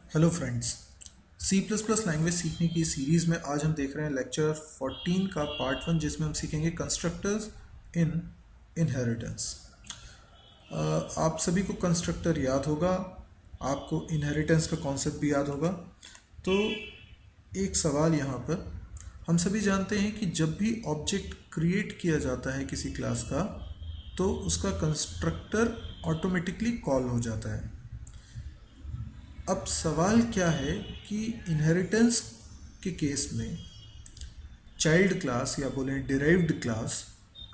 Hello friends. C plus plus language सीखने की series में आज हम देख रहे हैं लेक्चर 14 का पार्ट 1, जिसमें हम सीखेंगे कंस्ट्रक्टर्स इन इनहेरिटेंस। आप सभी को कंस्ट्रक्टर याद होगा, आपको इनहेरिटेंस का कॉन्सेप्ट भी याद होगा। तो एक सवाल यहाँ पर, हम सभी जानते हैं कि जब भी ऑब्जेक्ट क्रिएट किया जाता है किसी क्लास का, तो उसका कंस्ट्रक्टर ऑटोमेटिकली कॉल हो जाता है। अब सवाल क्या है कि इनहेरिटेंस के केस में चाइल्ड क्लास या बोलें डिराइव्ड क्लास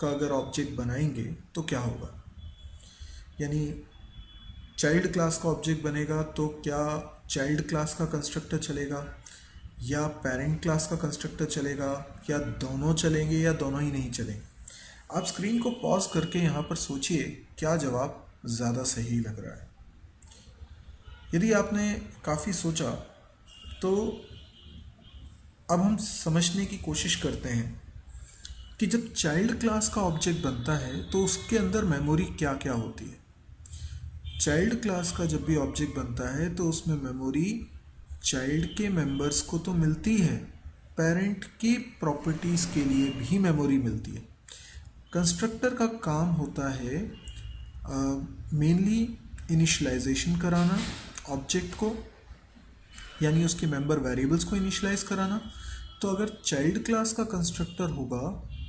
का अगर ऑब्जेक्ट बनाएंगे तो क्या होगा। यानी चाइल्ड क्लास का ऑब्जेक्ट बनेगा तो क्या चाइल्ड क्लास का कंस्ट्रक्टर चलेगा या पेरेंट क्लास का कंस्ट्रक्टर चलेगा, या दोनों चलेंगे या दोनों ही नहीं चलेंगे। आप स्क्रीन को पॉज करके यहाँ पर सोचिए क्या जवाब ज़्यादा सही लग रहा है। यदि आपने काफ़ी सोचा तो अब हम समझने की कोशिश करते हैं कि जब चाइल्ड क्लास का ऑब्जेक्ट बनता है तो उसके अंदर मेमोरी क्या क्या होती है। चाइल्ड क्लास का जब भी ऑब्जेक्ट बनता है तो उसमें मेमोरी चाइल्ड के मेंबर्स को तो मिलती है, पेरेंट की प्रॉपर्टीज़ के लिए भी मेमोरी मिलती है। कंस्ट्रक्टर का काम होता है मेनली इनिशियलाइजेशन कराना ऑब्जेक्ट को, यानी उसके मेंबर वेरिएबल्स को इनिशियलाइज कराना। तो अगर चाइल्ड क्लास का कंस्ट्रक्टर होगा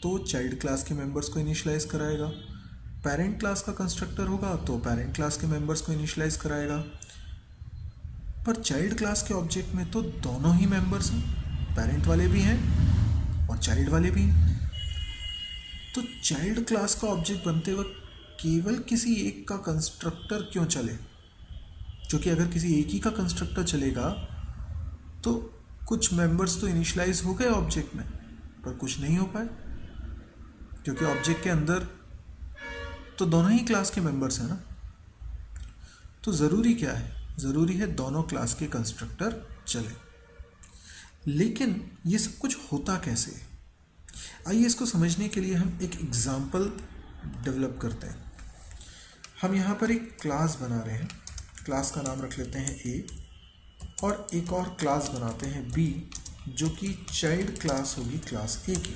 तो चाइल्ड क्लास के मेंबर्स को इनिशियलाइज कराएगा, पेरेंट क्लास का कंस्ट्रक्टर होगा तो पेरेंट क्लास के मेंबर्स को इनिशियलाइज कराएगा। पर चाइल्ड क्लास के ऑब्जेक्ट में तो दोनों ही मेंबर्स हैं, पेरेंट वाले भी हैं और चाइल्ड वाले भी हैं। तो चाइल्ड क्लास का ऑब्जेक्ट बनते वक्त केवल किसी एक का कंस्ट्रक्टर क्यों चले, क्योंकि अगर किसी एक ही का कंस्ट्रक्टर चलेगा तो कुछ मेंबर्स तो इनिशियलाइज हो गए ऑब्जेक्ट में, पर कुछ नहीं हो पाए, क्योंकि ऑब्जेक्ट के अंदर तो दोनों ही क्लास के मेंबर्स हैं ना। तो ज़रूरी क्या है, ज़रूरी है दोनों क्लास के कंस्ट्रक्टर चले। लेकिन ये सब कुछ होता कैसे है, आइए इसको समझने के लिए हम एक एग्जाम्पल डेवलप करते हैं। हम यहाँ पर एक क्लास बना रहे हैं, क्लास का नाम रख लेते हैं ए, और एक और क्लास बनाते हैं बी, जो कि चाइल्ड क्लास होगी क्लास ए की।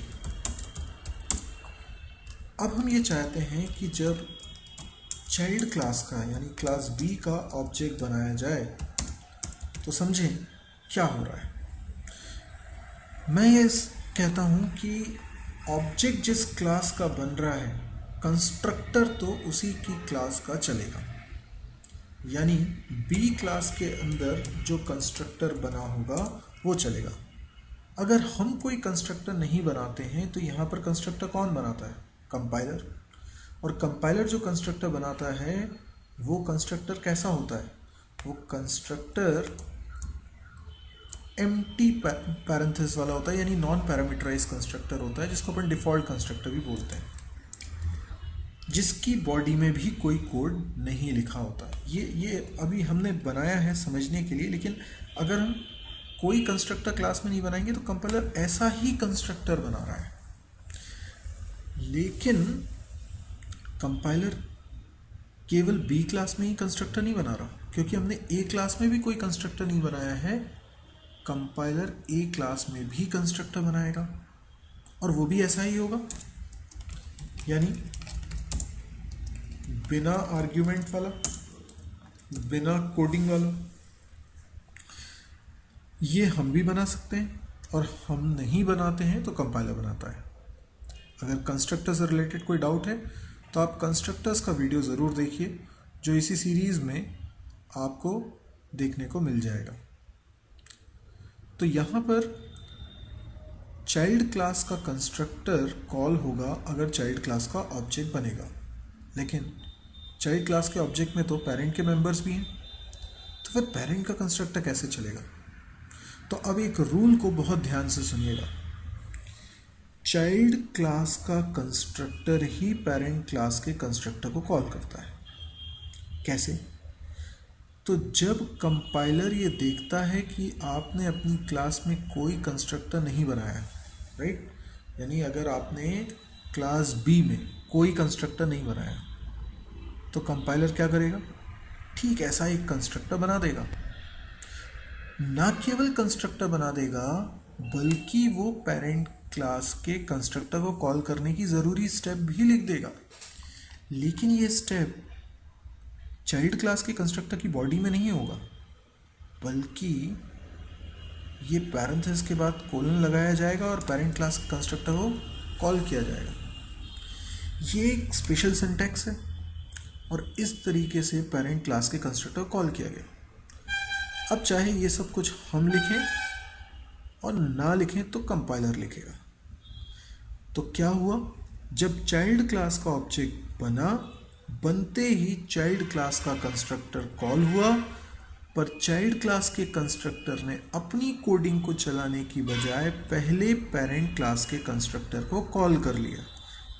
अब हम ये चाहते हैं कि जब चाइल्ड क्लास का यानी क्लास बी का ऑब्जेक्ट बनाया जाए तो समझें क्या हो रहा है। मैं ये कहता हूँ कि ऑब्जेक्ट जिस क्लास का बन रहा है, कंस्ट्रक्टर तो उसी की क्लास का चलेगा। यानी बी क्लास के अंदर जो कंस्ट्रक्टर बना होगा वो चलेगा। अगर हम कोई कंस्ट्रक्टर नहीं बनाते हैं तो यहाँ पर कंस्ट्रक्टर कौन बनाता है, कंपाइलर। और कंपाइलर जो कंस्ट्रक्टर बनाता है वो कंस्ट्रक्टर कैसा होता है, वो कंस्ट्रक्टर एम्प्टी पैरेंथेसिस वाला होता है, यानी नॉन पैरामीटराइज कंस्ट्रक्टर होता है, जिसको अपन डिफ़ॉल्ट कंस्ट्रक्टर भी बोलते हैं, जिसकी बॉडी में भी कोई कोड नहीं लिखा होता। ये अभी हमने बनाया है समझने के लिए, लेकिन अगर हम कोई कंस्ट्रक्टर क्लास में नहीं बनाएंगे तो कंपाइलर ऐसा ही कंस्ट्रक्टर बना रहा है। लेकिन कंपाइलर केवल बी क्लास में ही कंस्ट्रक्टर नहीं बना रहा, क्योंकि हमने ए क्लास में भी कोई कंस्ट्रक्टर नहीं बनाया है। कंपाइलर ए क्लास में भी कंस्ट्रक्टर बनाएगा, और वो भी ऐसा ही होगा, यानी बिना आर्ग्यूमेंट वाला, बिना कोडिंग वाला। ये हम भी बना सकते हैं, और हम नहीं बनाते हैं तो कंपाइलर बनाता है। अगर कंस्ट्रक्टर से रिलेटेड कोई डाउट है तो आप कंस्ट्रक्टर्स का वीडियो ज़रूर देखिए, जो इसी सीरीज़ में आपको देखने को मिल जाएगा। तो यहाँ पर चाइल्ड क्लास का कंस्ट्रक्टर कॉल होगा अगर चाइल्ड क्लास का ऑब्जेक्ट बनेगा, लेकिन चाइल्ड क्लास के ऑब्जेक्ट में तो पेरेंट के मेंबर्स भी हैं, तो फिर पेरेंट का कंस्ट्रक्टर कैसे चलेगा। तो अब एक रूल को बहुत ध्यान से सुनिएगा, चाइल्ड क्लास का कंस्ट्रक्टर ही पेरेंट क्लास के कंस्ट्रक्टर को कॉल करता है। कैसे? तो जब कंपाइलर ये देखता है कि आपने अपनी क्लास में कोई कंस्ट्रक्टर नहीं बनाया, राइट, यानी अगर आपने क्लास बी में कोई कंस्ट्रक्टर नहीं बनाया तो कंपाइलर क्या करेगा, ठीक ऐसा एक कंस्ट्रक्टर बना देगा। ना केवल कंस्ट्रक्टर बना देगा बल्कि वो पेरेंट क्लास के कंस्ट्रक्टर को कॉल करने की ज़रूरी स्टेप भी लिख देगा। लेकिन ये स्टेप चाइल्ड क्लास के कंस्ट्रक्टर की बॉडी में नहीं होगा, बल्कि ये पैरेंथेसिस के बाद कोलन लगाया जाएगा और पेरेंट क्लास कंस्ट्रक्टर को कॉल किया जाएगा। ये एक स्पेशल सिंटैक्स है और इस तरीके से पेरेंट क्लास के कंस्ट्रक्टर को कॉल किया गया। अब चाहे ये सब कुछ हम लिखें और ना लिखें तो कंपाइलर लिखेगा। तो क्या हुआ, जब चाइल्ड क्लास का ऑब्जेक्ट बना, बनते ही चाइल्ड क्लास का कंस्ट्रक्टर कॉल हुआ, पर चाइल्ड क्लास के कंस्ट्रक्टर ने अपनी कोडिंग को चलाने की बजाय पहले पेरेंट क्लास के कंस्ट्रक्टर को कॉल कर लिया,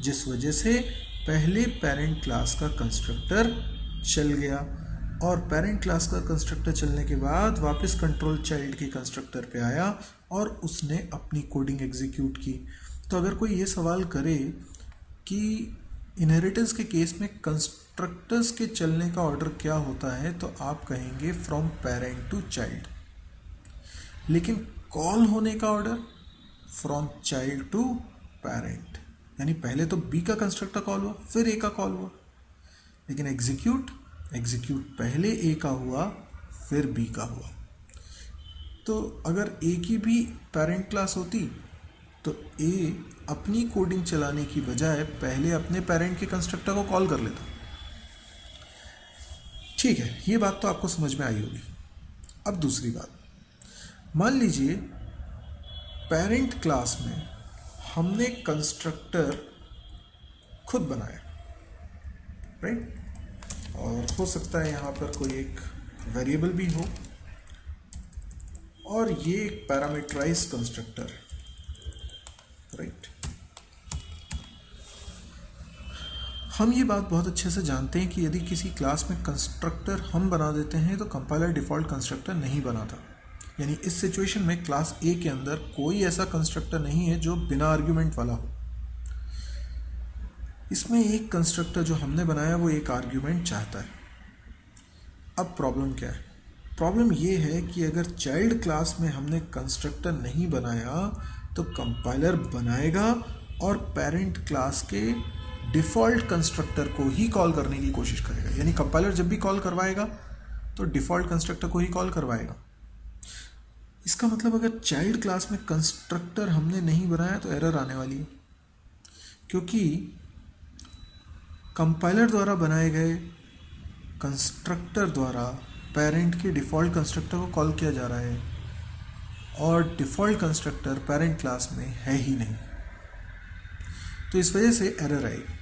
जिस वजह से पहले पेरेंट क्लास का कंस्ट्रक्टर चल गया और पेरेंट क्लास का कंस्ट्रक्टर चलने के बाद वापस कंट्रोल चाइल्ड के कंस्ट्रक्टर पे आया और उसने अपनी कोडिंग एग्जीक्यूट की। तो अगर कोई ये सवाल करे कि इनहेरिटेंस के केस में कंस्ट्रक्टर्स के चलने का ऑर्डर क्या होता है, तो आप कहेंगे फ्रॉम पेरेंट टू चाइल्ड। लेकिन कॉल होने का order from child to parent, यानी पहले तो बी का कंस्ट्रक्टर कॉल हुआ फिर ए का कॉल हुआ। लेकिन एग्जीक्यूट पहले ए का हुआ फिर बी का हुआ। तो अगर ए की भी पेरेंट क्लास होती तो ए अपनी कोडिंग चलाने की बजाय पहले अपने पेरेंट के कंस्ट्रक्टर को कॉल कर लेता। ठीक है, ये बात तो आपको समझ में आई होगी। अब दूसरी बात, मान लीजिए पेरेंट क्लास में हमने कंस्ट्रक्टर खुद बनाया, राइट, और हो सकता है यहाँ पर कोई एक वेरिएबल भी हो और ये एक पैरामीटराइज कंस्ट्रक्टर है, राइट। हम ये बात बहुत अच्छे से जानते हैं कि यदि किसी क्लास में कंस्ट्रक्टर हम बना देते हैं तो कंपाइलर डिफ़ॉल्ट कंस्ट्रक्टर नहीं बनाता। यानी इस सिचुएशन में क्लास ए के अंदर कोई ऐसा कंस्ट्रक्टर नहीं है जो बिना आर्ग्यूमेंट वाला हो। इसमें एक कंस्ट्रक्टर जो हमने बनाया वो एक आर्ग्यूमेंट चाहता है। अब प्रॉब्लम क्या है? प्रॉब्लम ये है कि अगर चाइल्ड क्लास में हमने कंस्ट्रक्टर नहीं बनाया तो कंपाइलर बनाएगा और पेरेंट क्लास के डिफ़ॉल्ट कंस्ट्रक्टर को ही कॉल करने की कोशिश करेगा। यानी कंपाइलर जब भी कॉल करवाएगा तो डिफ़ॉल्ट कंस्ट्रक्टर को ही कॉल करवाएगा। इसका मतलब अगर चाइल्ड क्लास में कंस्ट्रक्टर हमने नहीं बनाया तो एरर आने वाली है, क्योंकि कंपाइलर द्वारा बनाए गए कंस्ट्रक्टर द्वारा पेरेंट के डिफ़ॉल्ट कंस्ट्रक्टर को कॉल किया जा रहा है और डिफ़ॉल्ट कंस्ट्रक्टर पेरेंट क्लास में है ही नहीं। तो इस वजह से एरर आएगी।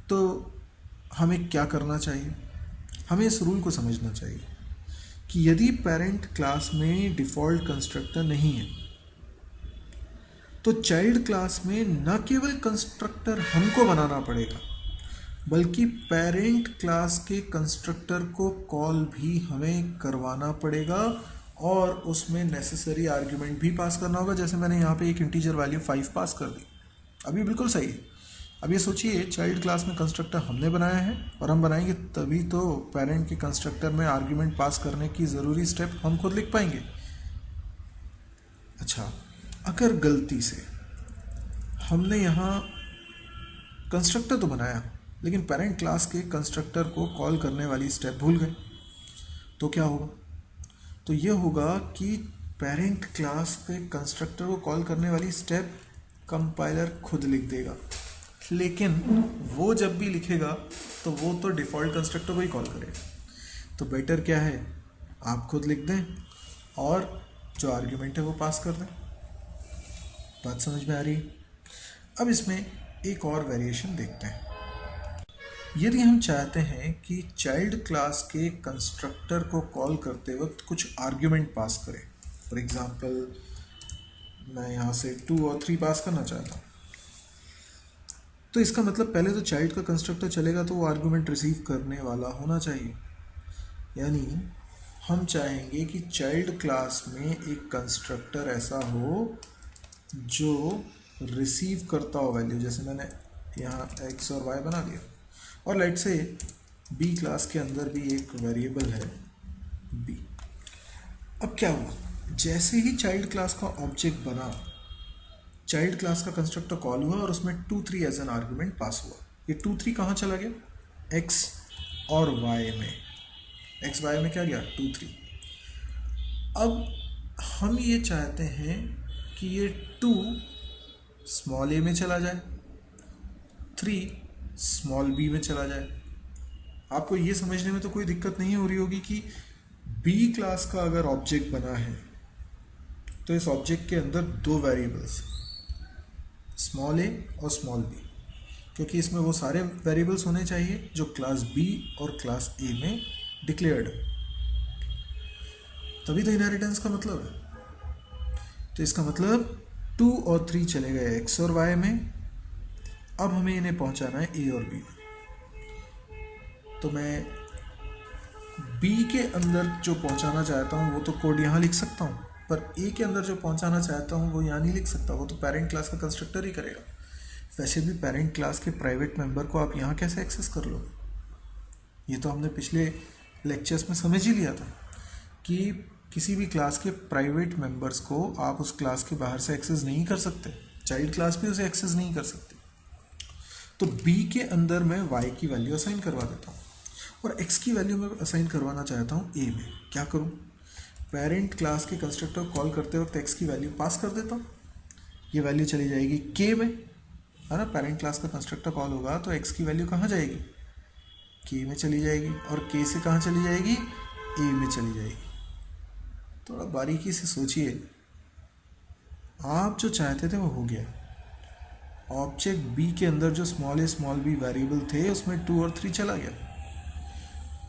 तो हमें क्या करना चाहिए? हमें इस रूल को समझना चाहिए कि यदि पेरेंट क्लास में डिफ़ॉल्ट कंस्ट्रक्टर नहीं है तो चाइल्ड क्लास में न केवल कंस्ट्रक्टर हमको बनाना पड़ेगा बल्कि पेरेंट क्लास के कंस्ट्रक्टर को कॉल भी हमें करवाना पड़ेगा और उसमें नेसेसरी आर्ग्यूमेंट भी पास करना होगा। जैसे मैंने यहाँ पे एक इंटीजर वैल्यू 5 पास कर दी, अभी बिल्कुल सही है। अब ये सोचिए चाइल्ड क्लास में कंस्ट्रक्टर हमने बनाया है और हम बनाएंगे तभी तो पेरेंट के कंस्ट्रक्टर में आर्ग्यूमेंट पास करने की ज़रूरी स्टेप हम खुद लिख पाएंगे। अच्छा, अगर गलती से हमने यहाँ कंस्ट्रक्टर तो बनाया लेकिन पेरेंट क्लास के कंस्ट्रक्टर को कॉल करने वाली स्टेप भूल गए तो क्या होगा? तो ये होगा कि पेरेंट क्लास के कंस्ट्रक्टर को कॉल करने वाली स्टेप कंपाइलर खुद लिख देगा, लेकिन वो जब भी लिखेगा तो वो तो डिफ़ॉल्ट कंस्ट्रक्टर को ही कॉल करेगा। तो बेटर क्या है, आप खुद लिख दें और जो आर्ग्यूमेंट है वो पास कर दें। बात समझ में आ रही है? अब इसमें एक और वेरिएशन देखते हैं। यदि हम चाहते हैं कि चाइल्ड क्लास के कंस्ट्रक्टर को कॉल करते वक्त कुछ आर्ग्यूमेंट पास करें, फॉर एग्जांपल मैं यहाँ से 2 और 3 पास करना चाहता हूँ, तो इसका मतलब पहले तो चाइल्ड का कंस्ट्रक्टर चलेगा तो वो आर्ग्यूमेंट रिसीव करने वाला होना चाहिए। यानी हम चाहेंगे कि चाइल्ड क्लास में एक कंस्ट्रक्टर ऐसा हो जो रिसीव करता हो वैल्यू, जैसे मैंने यहाँ x और y बना दिया, और लेट से b क्लास के अंदर भी एक वेरिएबल है b। अब क्या हुआ, जैसे ही चाइल्ड क्लास का ऑब्जेक्ट बना, चाइल्ड क्लास का कंस्ट्रक्टर कॉल हुआ और उसमें 2 3 एज एन आर्गुमेंट पास हुआ। ये 2 3 कहाँ चला गया, x और y में, x y में क्या गया 2 3। अब हम ये चाहते हैं कि ये 2 स्मॉल a में चला जाए, 3 स्मॉल b में चला जाए। आपको ये समझने में तो कोई दिक्कत नहीं हो रही होगी कि b क्लास का अगर ऑब्जेक्ट बना है तो इस ऑब्जेक्ट के अंदर 2 वेरिएबल्स स्मॉल a और स्मॉल b, क्योंकि इसमें वो सारे वेरिएबल्स होने चाहिए जो क्लास b और क्लास a में डिक्लेयर्ड है, तभी तो इनहेरिटेंस का मतलब है। तो इसका मतलब 2 और 3 चले गए x और y में, अब हमें इन्हें पहुंचाना है a और b में। तो मैं b के अंदर जो पहुंचाना चाहता हूं वो तो कोड यहाँ लिख सकता हूं, पर a के अंदर जो पहुंचाना चाहता हूं वो यहाँ नहीं लिख सकता, वो तो पेरेंट क्लास का कंस्ट्रक्टर ही करेगा। वैसे भी पेरेंट क्लास के प्राइवेट मेंबर को आप यहाँ कैसे एक्सेस कर लोगे, ये तो हमने पिछले लेक्चर्स में समझ ही लिया था कि किसी भी क्लास के प्राइवेट मेंबर्स को आप उस क्लास के बाहर से एक्सेस नहीं कर सकते, चाइल्ड क्लास भी उसे एक्सेस नहीं कर सकती। तो b के अंदर मैं y की वैल्यू असाइन करवा देता हूँ और x की वैल्यू मैं असाइन करवाना चाहता हूँ a में। क्या करूँ, पेरेंट क्लास के कंस्ट्रक्टर कॉल करते वक्त x की वैल्यू पास कर देता हूँ, ये वैल्यू चली जाएगी k में, है ना। पेरेंट क्लास का कंस्ट्रक्टर कॉल होगा तो x की वैल्यू कहाँ जाएगी, k में चली जाएगी, और k से कहाँ चली जाएगी, a में चली जाएगी। थोड़ा बारीकी से सोचिए, आप जो चाहते थे वो हो गया। ऑब्जेक्ट b के अंदर जो small a small b variable थे उसमें 2 और 3 चला गया।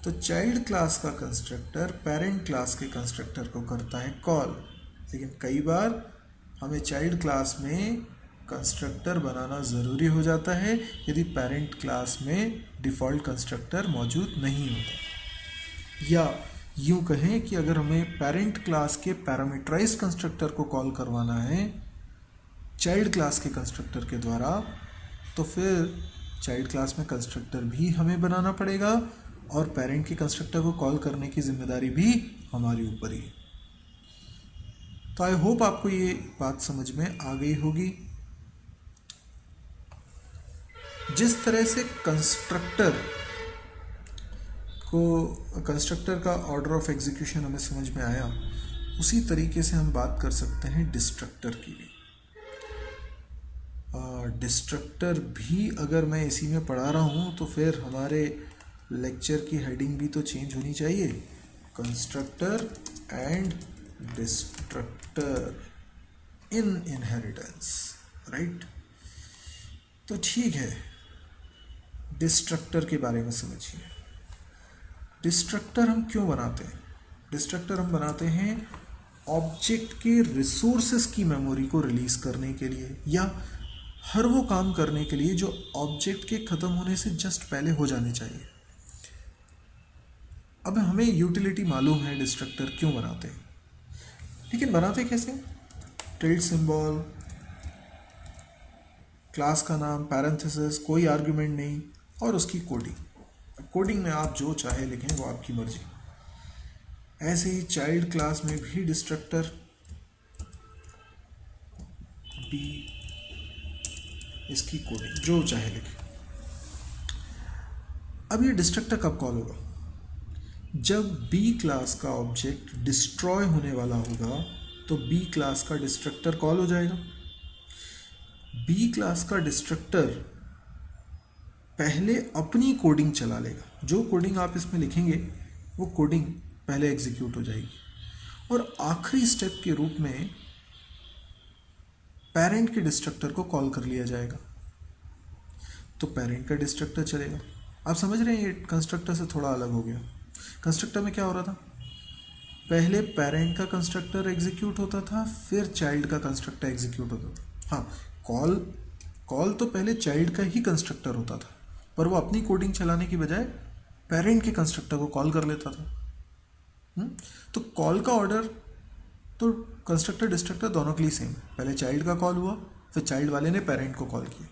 तो चाइल्ड क्लास का कंस्ट्रक्टर पेरेंट क्लास के कंस्ट्रक्टर को करता है कॉल, लेकिन कई बार हमें चाइल्ड क्लास में कंस्ट्रक्टर बनाना ज़रूरी हो जाता है यदि पेरेंट क्लास में डिफ़ॉल्ट कंस्ट्रक्टर मौजूद नहीं होता। या यूँ कहें कि अगर हमें पेरेंट क्लास के पैरामीटराइज कंस्ट्रक्टर को कॉल करवाना है चाइल्ड क्लास के कंस्ट्रक्टर के द्वारा, तो फिर चाइल्ड क्लास में कंस्ट्रक्टर भी हमें बनाना पड़ेगा और पेरेंट के कंस्ट्रक्टर को कॉल करने की जिम्मेदारी भी हमारे ऊपर ही है। तो आई होप आपको ये बात समझ में आ गई होगी। जिस तरह से कंस्ट्रक्टर का ऑर्डर ऑफ एग्जीक्यूशन हमें समझ में आया, उसी तरीके से हम बात कर सकते हैं डिस्ट्रक्टर की भी। डिस्ट्रक्टर भी अगर मैं इसी में पढ़ा रहा हूँ तो फिर हमारे लेक्चर की हेडिंग भी तो चेंज होनी चाहिए, constructor and destructor in inheritance, right. तो ठीक है, डिस्ट्रक्टर के बारे में समझिए। डिस्ट्रक्टर हम क्यों बनाते हैं, डिस्ट्रक्टर हम बनाते हैं ऑब्जेक्ट के रिसोर्सेस की मेमोरी को रिलीज करने के लिए, या हर वो काम करने के लिए जो ऑब्जेक्ट के ख़त्म होने से जस्ट पहले हो जाने चाहिए। अब हमें यूटिलिटी मालूम है डिस्ट्रक्टर क्यों बनाते हैं, लेकिन बनाते कैसे, टिल्ड सिंबल, क्लास का नाम, पैरेंथेसिस, कोई आर्गुमेंट नहीं, और उसकी कोडिंग में आप जो चाहे लिखें वो आपकी मर्जी। ऐसे ही चाइल्ड क्लास में भी डिस्ट्रक्टर बी, इसकी कोडिंग जो चाहे लिखें। अब ये डिस्ट्रक्टर कब कॉल होगा, जब बी क्लास का ऑब्जेक्ट डिस्ट्रॉय होने वाला होगा तो बी क्लास का डिस्ट्रक्टर कॉल हो जाएगा। बी क्लास का डिस्ट्रक्टर पहले अपनी कोडिंग चला लेगा, जो कोडिंग आप इसमें लिखेंगे वो कोडिंग पहले एग्जीक्यूट हो जाएगी, और आखिरी स्टेप के रूप में पेरेंट के डिस्ट्रक्टर को कॉल कर लिया जाएगा, तो पेरेंट का डिस्ट्रक्टर चलेगा। आप समझ रहे हैं, ये कंस्ट्रक्टर से थोड़ा अलग हो गया। कंस्ट्रक्टर में क्या हो रहा था, पहले पेरेंट का कंस्ट्रक्टर एग्जीक्यूट होता था, फिर चाइल्ड का कंस्ट्रक्टर एग्जीक्यूट होता था। हाँ, कॉल तो पहले चाइल्ड का ही कंस्ट्रक्टर होता था, पर वो अपनी कोडिंग चलाने की बजाय पेरेंट के कंस्ट्रक्टर को कॉल कर लेता था। तो कॉल का ऑर्डर तो कंस्ट्रक्टर डिस्ट्रक्टर दोनों के लिए सेम, पहले चाइल्ड का कॉल हुआ, फिर चाइल्ड वाले ने पेरेंट को कॉल किया,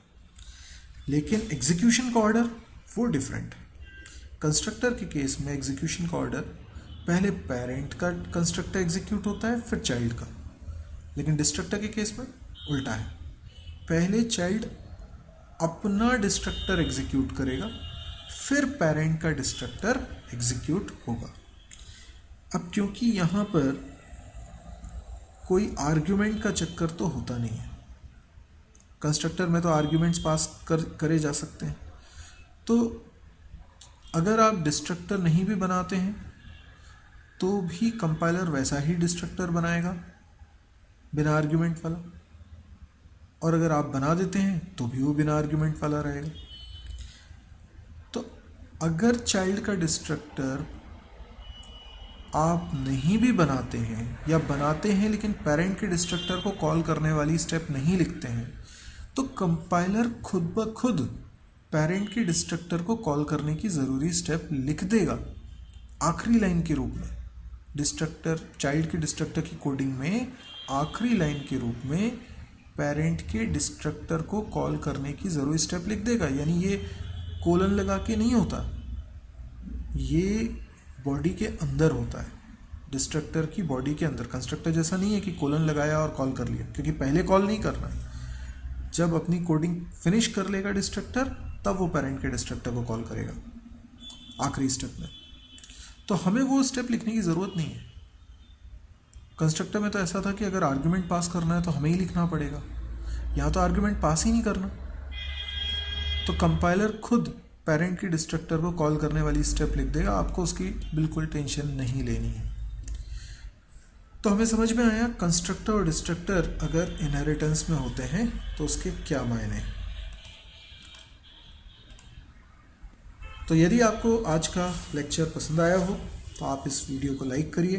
लेकिन एग्जीक्यूशन का ऑर्डर वो डिफरेंट है। कंस्ट्रक्टर के केस में एग्जीक्यूशन का ऑर्डर पहले पेरेंट का कंस्ट्रक्टर एग्जीक्यूट होता है फिर चाइल्ड का, लेकिन डिस्ट्रक्टर के केस में उल्टा है, पहले चाइल्ड अपना डिस्ट्रक्टर एग्जीक्यूट करेगा फिर पेरेंट का डिस्ट्रक्टर एग्जीक्यूट होगा। अब क्योंकि यहाँ पर कोई आर्ग्यूमेंट का चक्कर तो होता नहीं है, कंस्ट्रक्टर में तो आर्ग्यूमेंट्स पास करे जा सकते हैं, तो अगर आप डिस्ट्रक्टर नहीं भी बनाते हैं तो भी कंपाइलर वैसा ही डिस्ट्रक्टर बनाएगा बिना आर्ग्यूमेंट वाला, और अगर आप बना देते हैं तो भी वो बिना आर्ग्यूमेंट वाला रहेगा। तो अगर चाइल्ड का डिस्ट्रक्टर आप नहीं भी बनाते हैं या बनाते हैं लेकिन पेरेंट के डिस्ट्रक्टर को कॉल करने वाली स्टेप नहीं लिखते हैं, तो कंपाइलर खुद ब खुद पेरेंट के डिस्ट्रक्टर को कॉल करने की ज़रूरी स्टेप लिख देगा आखिरी लाइन के रूप में। डिस्ट्रक्टर चाइल्ड के डिस्ट्रक्टर की कोडिंग में आखिरी लाइन के रूप में पेरेंट के डिस्ट्रक्टर को कॉल करने की ज़रूरी स्टेप लिख देगा। यानी ये कोलन लगा के नहीं होता, ये बॉडी के अंदर होता है, डिस्ट्रक्टर की बॉडी के अंदर। कंस्ट्रक्टर जैसा नहीं है कि कोलन लगाया और कॉल कर लिया, क्योंकि पहले कॉल नहीं करना है। जब अपनी कोडिंग फिनिश कर लेगा डिस्ट्रक्टर, तब वो पेरेंट के डिस्ट्रक्टर को कॉल करेगा आखिरी स्टेप में। तो हमें वो स्टेप लिखने की ज़रूरत नहीं है। कंस्ट्रक्टर में तो ऐसा था कि अगर आर्ग्यूमेंट पास करना है तो हमें ही लिखना पड़ेगा, यहाँ तो आर्ग्यूमेंट पास ही नहीं करना, तो कंपाइलर खुद पेरेंट की डिस्ट्रक्टर को कॉल करने वाली स्टेप लिख देगा, आपको उसकी बिल्कुल टेंशन नहीं लेनी है। तो हमें समझ में आया कंस्ट्रक्टर और डिस्ट्रक्टर अगर इनहेरिटेंस में होते हैं तो उसके क्या मायने हैं। तो यदि आपको आज का लेक्चर पसंद आया हो तो आप इस वीडियो को लाइक करिए,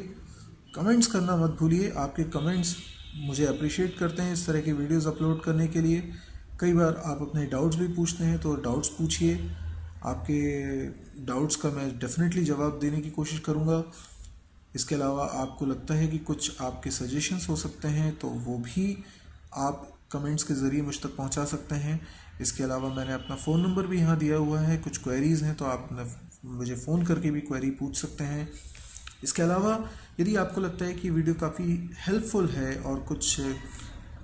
कमेंट्स करना मत भूलिए। आपके कमेंट्स मुझे अप्रिशिएट करते हैं इस तरह की वीडियोस अपलोड करने के लिए। कई बार आप अपने डाउट्स भी पूछते हैं, तो डाउट्स पूछिए, आपके डाउट्स का मैं डेफिनेटली जवाब देने की कोशिश करूँगा। इसके अलावा आपको लगता है कि कुछ आपके सजेशंस हो सकते हैं तो वो भी आप कमेंट्स के ज़रिए मुझ तक पहुंचा सकते हैं। इसके अलावा मैंने अपना फ़ोन नंबर भी यहाँ दिया हुआ है, कुछ क्वेरीज़ हैं तो आप मुझे फ़ोन करके भी क्वेरी पूछ सकते हैं। इसके अलावा यदि आपको लगता है कि वीडियो काफ़ी हेल्पफुल है और कुछ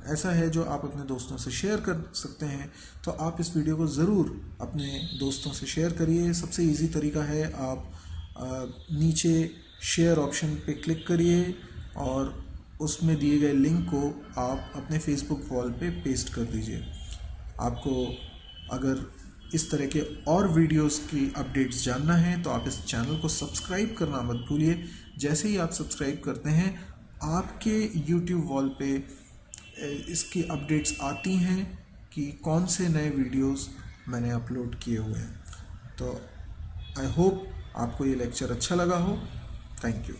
ऐसा है जो आप अपने दोस्तों से शेयर कर सकते हैं, तो आप इस वीडियो को ज़रूर अपने दोस्तों से शेयर करिए। सबसे इजी तरीका है, आप नीचे शेयर ऑप्शन पे क्लिक करिए और उसमें दिए गए लिंक को आप अपने फेसबुक वॉल पे पेस्ट कर दीजिए। आपको अगर इस तरह के और वीडियोस की अपडेट्स जानना है तो आप इस चैनल को सब्सक्राइब करना मत भूलिए। जैसे ही आप सब्सक्राइब करते हैं, आपके यूट्यूब वॉल पे इसकी अपडेट्स आती हैं कि कौन से नए वीडियोस मैंने अपलोड किए हुए हैं। तो आई होप आपको ये लेक्चर अच्छा लगा हो। Thank you.